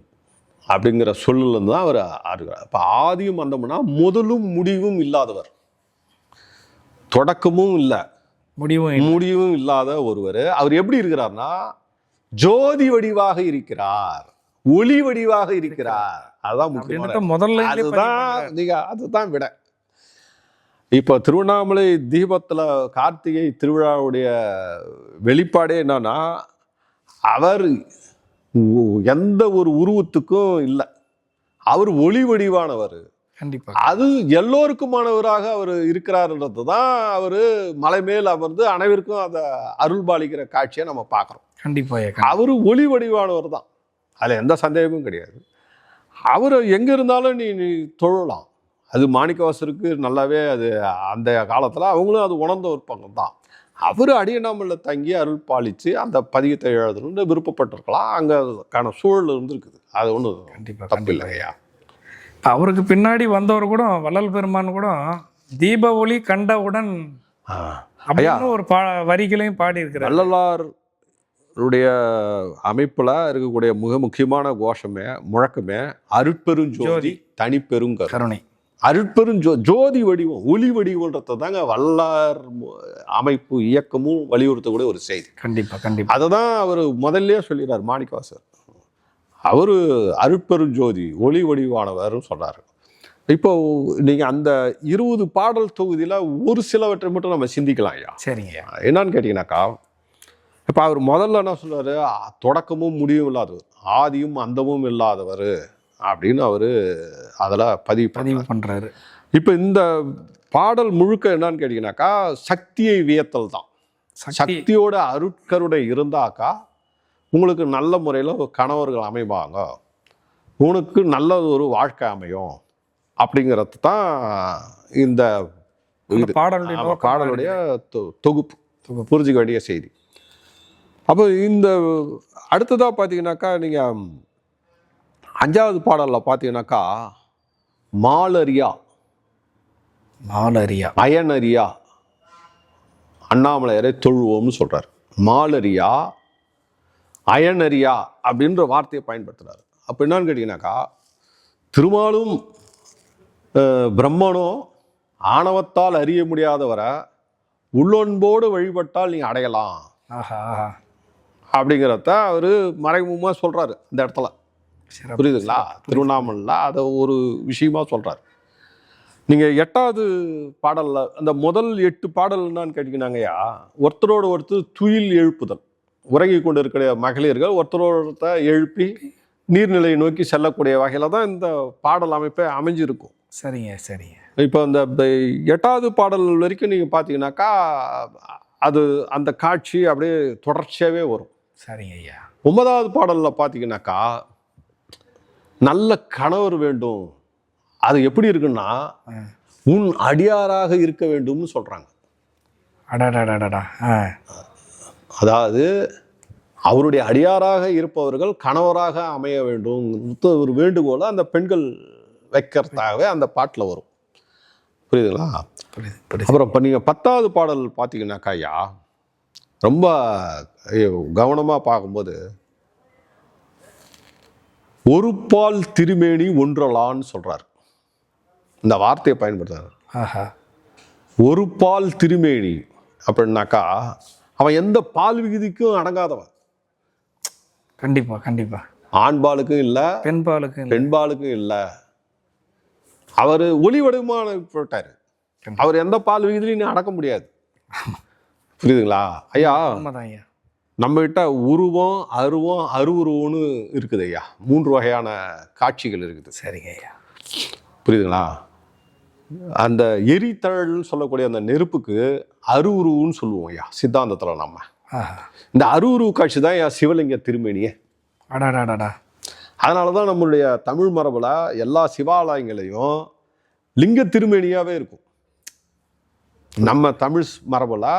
அப்படிங்கிற சொல்லுலேருந்து தான் அவர் ஆடுகிறார். இப்போ ஆதியும் அந்தம்னா முதலும் முடிவும் இல்லாதவர், தொடக்கமும் இல்லை முடிவும் இல்லாத ஒருவர். அவர் எப்படி இருக்கிறார்னா, ஜோதி வடிவாக இருக்கிறார், ஒளி வடிவாக இருக்கிறார். அதுதான் முக்கியமான முதல்ல. அதுதான் விட. இப்போ திருவண்ணாமலை தீபத்தில் கார்த்திகை திருவிழாவுடைய வெளிப்பாடே என்னன்னா, அவர் எந்த ஒரு உருவத்துக்கும் இல்லை, அவர் ஒளி வடிவானவர். கண்டிப்பா. அது எல்லோருக்குமானவராக அவர் இருக்கிறார்ன்றது தான் அவர் மலை மேல் அமர்ந்து அனைவருக்கும் அந்த அருள் பாலிக்கிற காட்சியை நம்ம பார்க்குறோம். கண்டிப்பா. அவர் ஒளி வடிவானவர் தான், அதில் எந்த சந்தேகமும் கிடையாது. அவர் எங்கே இருந்தாலும் நீ தொழலாம். அது மாணிக்கவாசருக்கு நல்லாவே அது அந்த காலத்தில் அவங்களும் அது உணர்ந்த ஒரு பங்கம் தான். அவர் அடியண்ணாமலையில் தங்கி அருள் பாலித்து அந்த பதிகத்தை எழுதணும்னு விருப்பப்பட்டிருக்கலாம். அங்கே அதுக்கான சூழல் இருந்துருக்குது. அது ஒன்றும் கண்டிப்பாக தப்பு இல்லையா. அவருக்கு பின்னாடி வந்தவர் கூட வள்ளல் பெருமான் கூட தீப ஒளி கண்டவுடன் அப்படின்னு ஒரு வரிகளையும் பாடி இருக்கிறார். வள்ளலாருடைய அமைப்பில் இருக்கக்கூடிய மிக முக்கியமான முழக்கமே அருட்பெருஞ்சோதி தனிப்பெருங்கருணை. அருட்பெருஞ்சோதி வடிவம், ஒளி வடிவன்றதை தாங்க வள்ளலார் அமைப்பு இயக்கமும் வலியுறுத்தக்கூடிய ஒரு செய்தி. கண்டிப்பா. அதை தான் அவர் முதல்ல சொல்லிடுறார் மாணிக்கவாசர். அவர் அருட்பெருஞ்சோதி ஒளி வடிவானவர்னு சொல்கிறாரு. இப்போ நீங்கள் அந்த 20 பாடல் தொகுதியில் ஒரு சிலவற்றை மட்டும் நம்ம சிந்திக்கலாம் ஐயா. சரிங்க. என்னன்னு கேட்டிங்கனாக்கா, இப்போ அவர் முதல்ல என்ன சொல்றாரு, தொடக்கமும் முடிவும் இல்லாதவர், ஆதியும் அந்தமும் இல்லாதவர் அப்படின்னு அவர் அதில் பதிவு பண்ணுறாரு. இப்போ இந்த பாடல் முழுக்க என்னன்னு கேட்டிங்கனாக்கா, சக்தியை வியத்தல் தான். சக்தியோட அருட்கருடை இருந்தாக்கா உங்களுக்கு நல்ல முறையில் கணவர்கள் அமைவாங்க, உனக்கு நல்ல ஒரு வாழ்க்கை அமையும் அப்படிங்கிறது தான் இந்த பாடலுடைய தொகுப்பு, புரிஞ்சுக்க வேண்டிய செய்தி. அப்போ இந்த அடுத்ததாக பார்த்தீங்கன்னாக்கா, நீங்கள் 5வது பாடலில் பார்த்தீங்கன்னாக்கா, மாலரியா அயனரியா அண்ணாமலையரை தொழுவோம்னு சொல்கிறார். மாலரியா அயனரியா அப்படின்ற வார்த்தையை பயன்படுத்துகிறார். அப்போ என்னன்னு கேட்டிங்கனாக்கா, திருமாலும் பிரம்மனும் ஆணவத்தால் அறிய முடியாதவரை உள்ளொன்போடு வழிபட்டால் நீ அடையலாம் அப்படிங்கிறத அவர் மறைமுகமாக சொல்கிறாரு இந்த இடத்துல. புரியுதுங்களா? திருவண்ணாமலையில் அதை ஒரு விஷயமா சொல்கிறார். நீங்கள் 8வது பாடலில் அந்த முதல் 8 பாடல் என்னன்னு கேட்டிங்கன்னாங்கய்யா, ஒருத்தரோடு ஒருத்தர் துயில் எழுப்புதல். உறங்கி கொண்டு இருக்கிற மகளிர்கள் ஒருத்தரோட எழுப்பி நீர்நிலையை நோக்கி செல்லக்கூடிய வகையில் தான் இந்த பாடல் அமைப்பை அமைஞ்சிருக்கும். சரிங்க சரிங்க. இப்போ இந்த 8வது பாடல் வரைக்கும் நீங்கள் பார்த்தீங்கன்னாக்கா அது அந்த காட்சி அப்படியே தொடர்ச்சியாகவே வரும். சரிங்க ஐயா. 9வது பாடலில் பார்த்தீங்கன்னாக்கா நல்ல கணவர் வேண்டும். அது எப்படி இருக்குன்னா, உன் அடியாராக இருக்க வேண்டும்னு சொல்கிறாங்க. அடாடாடாடா. அதாவது அவருடைய அடியாராக இருப்பவர்கள் கணவராக அமைய வேண்டும் ஒரு வேண்டுகோளை அந்த பெண்கள் வைக்கிறதாகவே அந்த பாட்டில் வரும். புரியுதுங்களா? அப்புறம் இப்போ நீங்கள் 10வது பாடல் பார்த்தீங்கன்னாக்கா ஐயா, ரொம்ப கவனமாக பார்க்கும்போது ஒரு பால் திருமேனி ஒன்றலான்னு சொல்றார். இந்த வார்த்தையை பயன்படுத்துறார். ஒரு பால் திருமேனி அப்படின்னாக்கா அவன் எந்த பால் விகுதிக்கும் அடங்காதவன். கண்டிப்பா கண்டிப்பா. ஆண்பாலுக்கும் இல்லை, பெண்பாலுக்கும் இல்லை. அவர் ஒளி வடிவமான போட்டாரு. அவர் எந்த பால் விகுதியிலையும் அடக்க முடியாது. புரியுதுங்களா ஐயா? நம்ம கிட்ட உருவம், அருவம், அருவுருவம்னு இருக்குது ஐயா. 3 வகையான காட்சிகள் இருக்குது. சரிங்க ஐயா. புரியுதுங்களா? அந்த எரித்தழல்னு சொல்லக்கூடிய அந்த நெருப்புக்கு அருவுருவுன்னு சொல்லுவோம் ஐயா சித்தாந்தத்தில். நம்ம இந்த அருவுருவு காட்சி தான் ஐயா சிவலிங்க திருமேனியே. அடாடாடா. அதனால தான் நம்மளுடைய தமிழ் மரபில் எல்லா சிவாலயங்களையும் லிங்க திருமேனியாகவே இருக்கும். நம்ம தமிழ் மரபில்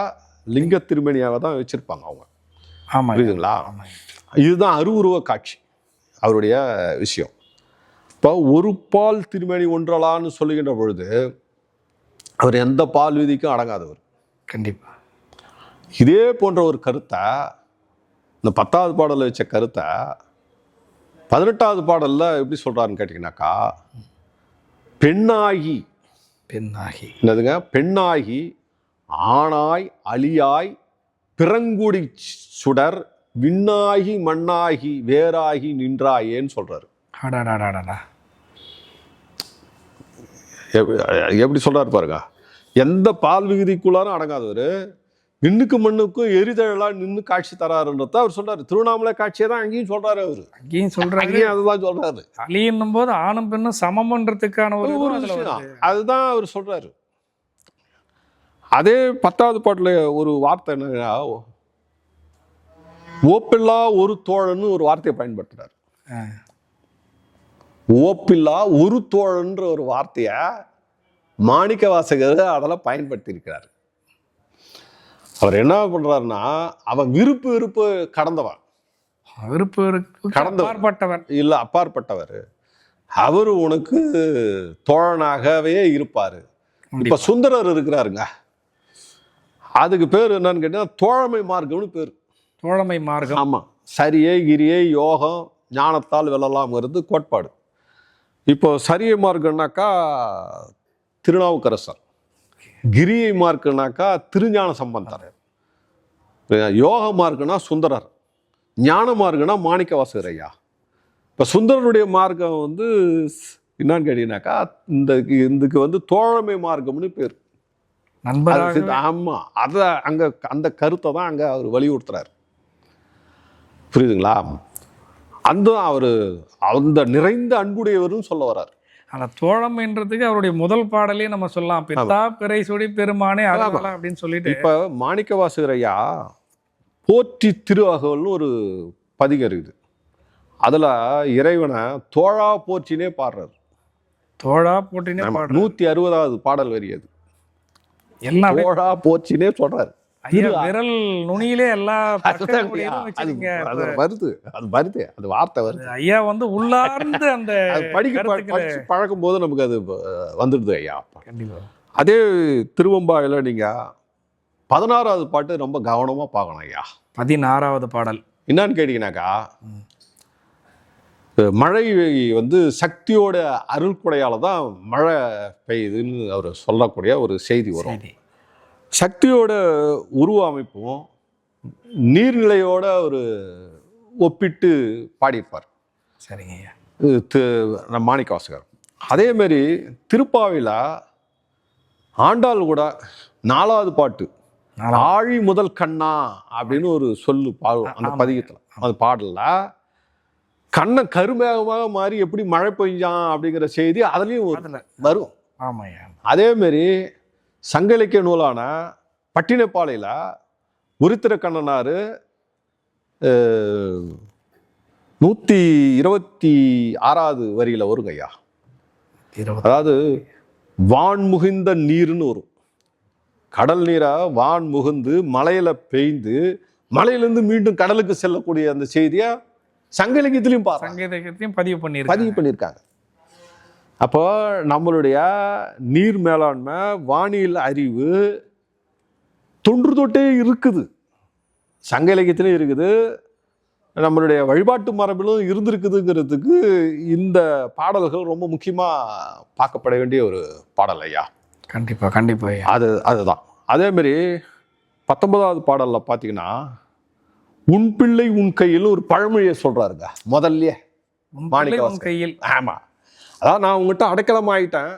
லிங்க திருமேனியாக தான் வச்சுருப்பாங்க அவங்க. புரியுதுங்களா? இதுதான் அருவுருவ காட்சி அவருடைய விஷயம். இப்போ ஒரு பால் திருமேனி ஒன்றலான்னு சொல்லுகின்ற பொழுது அவர் எந்த பால் விதிக்கும் அடங்காதவர். கண்டிப்பா. இதே போன்ற ஒரு கருத்தை இந்த 10வது பாடலில் வச்ச கருத்தை 18வது பாடலில் எப்படி சொல்றாருன்னு கேட்டிங்கனாக்கா, பெண்ணாகி என்னதுங்க, பெண்ணாகி ஆணாய் அழியாய் பிறங்குடி சுடர் விண்ணாகி மண்ணாகி வேறாகி நின்றாயேன்னு சொல்றாரு. எப்படி சொல்றாரு பாருங்க. எந்த பால் விகுதிக்குள்ளாரும் அடங்காதவர் விண்ணுக்கு மண்ணுக்கும் எரிதழலாம் நின்று காட்சி தராருன்றத அவர் சொல்றாரு. திருவண்ணாமலை காட்சியை தான் அங்கேயும் சொல்றாரு. அவரு அங்கேயும் சொல்றாரு, அதுதான் சொல்றாரு. அழியும் போது ஆணும் பெண்ணும் சமம்ன்றதுக்கான ஒரு அதுதான் அவர் சொல்றாரு. அதே 10வது பாட்டுல ஒரு வார்த்தை என்னன்னா, ஓப்பில்லா ஒரு தோழன்னு ஒரு வார்த்தையை பயன்படுத்துறாரு. ஓப்பில்லா ஒரு தோழன்ற ஒரு வார்த்தைய மாணிக்க வாசகர் அதெல்லாம் பயன்படுத்தி இருக்கிறார். அவர் என்ன பண்றாருன்னா, அவன் விருப்பு கடந்தவன், அப்பாற்பட்டவர் இல்ல, அப்பாற்பட்டவர். அவரு உனக்கு தோழனாகவே இருப்பாரு. இப்ப சுந்தரர் இருக்கிறாருங்க, அதுக்கு பேர் என்னன்னு கேட்டீங்கன்னா தோழமை மார்க்கம்னு பேர். தோழமை மார்க்கம். ஆமா. சரியை கிரியை யோகம் ஞானத்தால் வெல்லலாம்ங்கிறது கோட்பாடு. இப்போ சரியை மார்க்கம்னாக்கா திருநாவுக்கரசர், கிரியை மார்க்குனாக்கா திருஞான சம்பந்தர், யோக மார்க்குனா சுந்தரர், ஞான மார்க்குனா மாணிக்க வாசகர் ஐயா. இப்போ சுந்தரனுடைய மார்க்கம் வந்து என்னன்னு கேட்டீங்கன்னாக்கா இதுக்கு தோழமை மார்க்கம்னு பேர். ஆமா. அத அங்க அந்த கருத்தை தான் அங்க அவர் வலியுறுத்துறாரு. புரியுதுங்களா? அந்த நிறைந்த அன்புடையவரும் சொல்ல வர்றாரு. ஆனா தோழமைன்றதுக்கு அவருடைய முதல் பாடலே நம்ம சொல்லலாம், பித்தா பிறை சுடி பெருமானே அப்படின்னு சொல்லிட்டு. இப்ப மாணிக்க வாசகர் ஐயா போற்றி திருவகவல்னு ஒரு பதிகம் இருக்குது. அதுல இறைவனை தோழா போற்றினே பாடுறாரு. தோழா போற்றினே 160வது பாடல் வரி. அது எல்லாம் தோழா போற்றினே சொல்றாரு. விரல் நுனியிலே எல்லா வருது, அது வார்த்தை வருது ஐயா. உள்ளார்ந்து அந்த படிச்சு பழக்கும் போது நமக்கு அது வந்துடுது ஐயா. கண்டிப்பா. அதே திருவம்பாயில நீங்க 16வது பாட்டு ரொம்ப கவனமா பார்க்கணும் ஐயா. 16வது பாடல் என்னன்னு கேட்டீங்கன்னாக்கா, மழை சக்தியோட அருள் கொடையால தான் மழை பெய்யுதுன்னு அவர் சொல்லக்கூடிய ஒரு செய்தி வரும். சக்தியோட உருவ அமைப்பும் நீர்நிலையோட ஒரு ஒப்பிட்டு பாடியிருப்பார் சரிங்க ஐயா. நம்ம மாணிக்கவாசகர். அதே மாதிரி திருப்பாவையில் ஆண்டாள் கூட 4வது பாட்டு ஆழி முதல் கண்ணா அப்படின்னு ஒரு சொல்லு பாடும் அந்த பதிகத்தில். அந்த பாடல கண்ணை கருமேகமாக மாறி எப்படி மழை பெய்யான் அப்படிங்கிற செய்தி அதுலேயும் வரும். ஆமாய்யா. அதே மாதிரி சங்க இலக்கிய நூலான பட்டினப்பாளையில் உருத்திர கண்ணனார் 126வது வரியில் வருங்க ஐயா. அதாவது வான் முகிந்த நீர்னு வரும். கடல் நீரா வான் முகுந்து மலையில பெய்ந்து மலையிலிருந்து மீண்டும் கடலுக்கு செல்லக்கூடிய அந்த செய்தியா சங்க இலக்கியத்திலையும் பதிவு பண்ணியிருக்காங்க. அப்போ நம்மளுடைய நீர் மேலாண்மை, வானியல் அறிவு தொன்று தொட்டே இருக்குது, சங்க இலக்கியத்திலும் இருக்குது, நம்மளுடைய வழிபாட்டு மரபிலும் இருந்திருக்குதுங்கிறதுக்கு இந்த பாடல்கள் ரொம்ப முக்கியமா பார்க்கப்பட வேண்டிய ஒரு பாடல் ஐயா. கண்டிப்பா அதுதான். அதே மாதிரி 19வது பாடல்ல பார்த்தீங்கன்னா உன் பிள்ளை உன் கையில் ஒரு பழமொழியை சொல்றாருங்க முதல்ல மாணிக்கவாசகர் கையில். ஆமா, அதாவது நான் உங்ககிட்ட அடைக்கலம் ஆயிட்டேன்,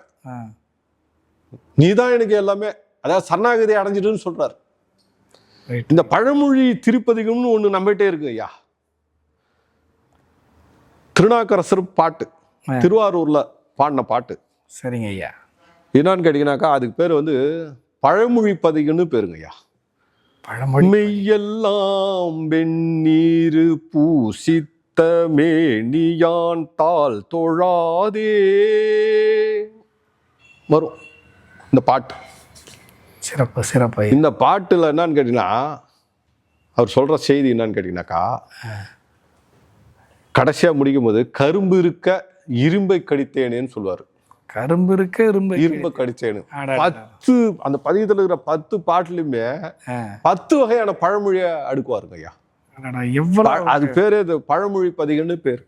நீதான் எனக்கு எல்லாமே, அதாவது சரணாகதி அடைஞ்சிட்டுன்னு சொல்றாரு. இந்த பழமொழி திருப்பதிகம்னு ஒண்ணு நம்மகிட்டே இருக்கு ஐயா. திருநாக்கரசர் பாட்டு, திருவாரூர்ல பாடின பாட்டு. சரிங்க ஐயா. என்னன்னு கேட்டீங்கன்னாக்கா அதுக்கு பேர் பழமொழி பதிகம்னு பேருங்க ஐயா. மெய்யெல்லாம் வெந்நீரு பூசித்த மேனியான் தாள் தொழாதே வரும் இந்த பாட்டு. சிறப்பு. இந்த பாட்டுல என்னன்னு கேட்டீங்கன்னா அவர் சொல்ற செய்தி என்னன்னு கேட்டீங்கன்னாக்கா கடைசியா முடிக்கும் போது கரும்பு இருக்க இரும்பை கடித்தேனேன்னு சொல்லுவாரு. கரும்பு இருக்க இரும்பை கடிச்சேன்னு 10 அந்த பதிகத்தில் இருக்கிற 10 பாட்டுலயுமே 10 வகையான பழமொழியை அடுக்குவாருங்க ஐயா. அது பேரு பழமொழி பதிகம்னு பேரு.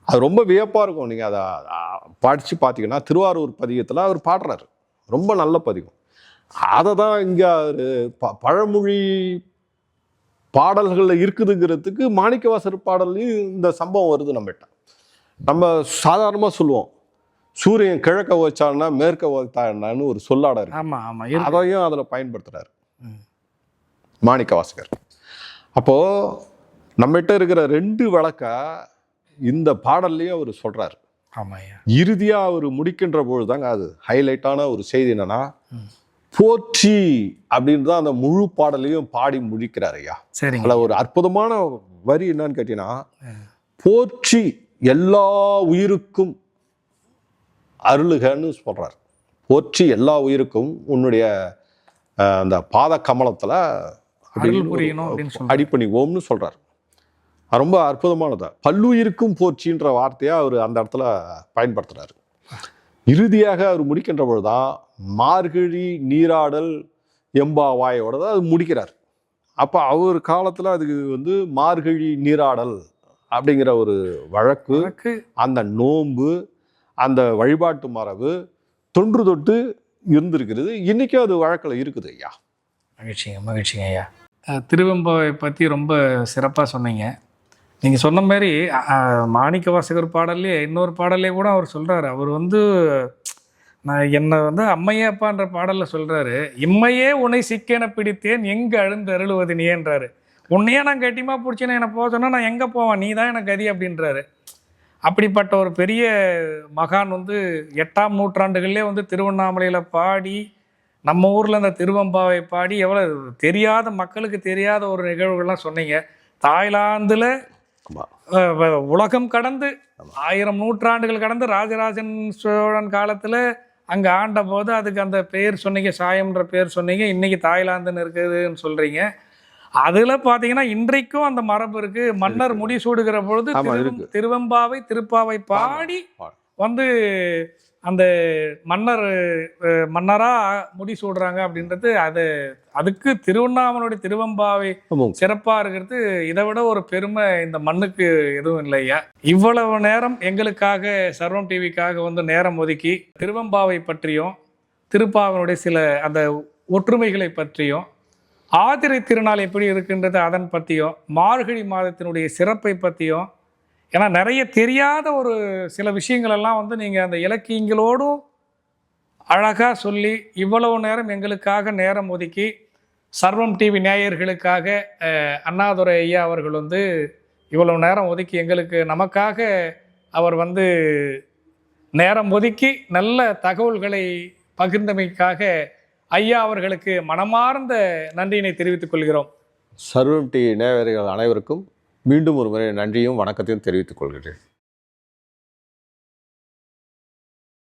அது ரொம்ப வியப்பா இருக்கும். நீங்க அதை படிச்சு பார்த்தீங்கன்னா திருவாரூர் பதிகத்துல அவர் பாடுறாரு, ரொம்ப நல்ல பதிகம். அதை தான் இங்க பழமொழி பாடல்கள்ல இருக்குதுங்கிறதுக்கு மாணிக்கவாசகர் பாடல்லையும் இந்த சம்பவம் வருது. நம்ம சாதாரணமா சொல்லுவோம் சூரியன் கிழக்க வச்சான்னா மேற்க வச்சான்னு ஒரு சொல்லாட இருக்கு. அதையும் அதுல பயன்படுத்துறாரு மாணிக்கவாசகர். அப்போ நம்மகிட்ட இருக்கிற 2 வழக்க இந்த பாடல்லையும் அவர் சொல்றாரு. இறுதியா அவர் முடிக்கின்ற பொழுதுதாங்க அது ஹைலைட்டான ஒரு செய்தி. என்னன்னா போற்றி அப்படின்னு தான் அந்த முழு பாடலையும் பாடி முடிக்கிறார் ஐயா. அதுல ஒரு அற்புதமான வரி என்னன்னு கேட்டீங்கன்னா போற்றி எல்லா உயிருக்கும் அருளுகன்னு சொல்றார். போற்றி எல்லா உயிருக்கும் உன்னுடைய அந்த பாத கமலத்துல அடிப்பணிவோம்னு சொல்றார். ரொம்ப அற்புதமானதா பல்லுயிருக்கும் போற்றின்ற வார்த்தையா அவர் அந்த இடத்துல பயன்படுத்துறாரு. இறுதியாக அவர் முடிக்கின்ற பொழுதுதான் மார்கழி நீராடல் எம்பாவாயோட தான் அது முடிக்கிறார். அப்ப அவர் காலத்துல அதுக்கு மார்கழி நீராடல் அப்படிங்கிற ஒரு வழக்கு, அந்த நோன்பு, அந்த வழிபாட்டு மரபு தொன்று தொட்டு இருந்திருக்கிறது. இன்னைக்கும் அது வழக்கில் இருக்குது ஐயா. மகிழ்ச்சிங்க ஐயா. திருவெம்பாவை பற்றி ரொம்ப சிறப்பாக சொன்னீங்க. நீங்கள் சொன்ன மாதிரி மாணிக்கவாசகர் பாடல்லே இன்னொரு பாடல்லே கூட அவர் சொல்கிறாரு. அவர் நான் என்னை அம்மையப்பான்ற பாடலில் சொல்கிறாரு, இம்மையே உன்னை சிக்கென பிடித்தேன் எங்கே அழுந்து அருளுவது நீன்றாரு. உன்னையே நான் கட்டியமாக பிடிச்சின்னு என்னை போக சொன்னால் நான் எங்கே போவேன், நீ தான் எனக்கு கதி அப்படின்றாரு. அப்படிப்பட்ட ஒரு பெரிய மகான் 8ஆம் நூற்றாண்டுகள்லேயே திருவண்ணாமலையில் பாடி நம்ம ஊரில் அந்த திருவெம்பாவை பாடி எவ்வளோ தெரியாத மக்களுக்கு தெரியாத ஒரு நிகழ்வுகள்லாம் சொன்னீங்க. தாய்லாந்தில் உலகம் கடந்து 1000 நூற்றாண்டுகள் கடந்து ராஜராஜன் சோழன் காலத்தில் அங்கே ஆண்ட போது அதுக்கு அந்த பெயர் சொன்னீங்க, சாயம்ன்ற பேர் சொன்னீங்க. இன்றைக்கி தாய்லாந்துன்னு இருக்குதுன்னு சொல்கிறீங்க. அதில் பார்த்தீங்கன்னா இன்றைக்கும் அந்த மரபு இருக்குது. மன்னர் முடிசூடுகிற பொழுது திருவெம்பாவை திருப்பாவை பாடி அந்த மன்னராக முடிசூடுறாங்க அப்படின்றது. அதுக்கு திருவண்ணாமலையுடைய திருவெம்பாவை சிறப்பாக இருக்கிறது. இதை விட ஒரு பெருமை இந்த மண்ணுக்கு எதுவும் இல்லையா. இவ்வளவு நேரம் எங்களுக்காக சர்வம் டிவிக்காக நேரம் ஒதுக்கி திருவெம்பாவை பற்றியும் திருப்பாவனுடைய சில அந்த ஒற்றுமைகளை பற்றியும் ஆதிரை திருநாள் எப்படி இருக்கின்றது அதன் பற்றியும், மார்கழி மாதத்தினுடைய சிறப்பை பற்றியும், ஏன்னா நிறைய தெரியாத ஒரு சில விஷயங்களெல்லாம் வந்து நீங்கள் அந்த இலக்கியங்களோடும் அழகாக சொல்லி இவ்வளவு நேரம் எங்களுக்காக நேரம் ஒதுக்கி சர்வம் டிவி நேயர்களுக்காக அண்ணாதுரை ஐயா அவர்கள் வந்து இவ்வளவு நேரம் ஒதுக்கி எங்களுக்கு நமக்காக அவர் வந்து நேரம் ஒதுக்கி நல்ல தகவல்களை பகிர்ந்தமைக்காக ஐயா அவர்களுக்கு மனமார்ந்த நன்றியினை தெரிவித்துக் கொள்கிறோம். சர்வம் டி நேயர்கள் அனைவருக்கும் மீண்டும் ஒரு முறை நன்றியும் வணக்கத்தையும் தெரிவித்துக் கொள்கிறேன்.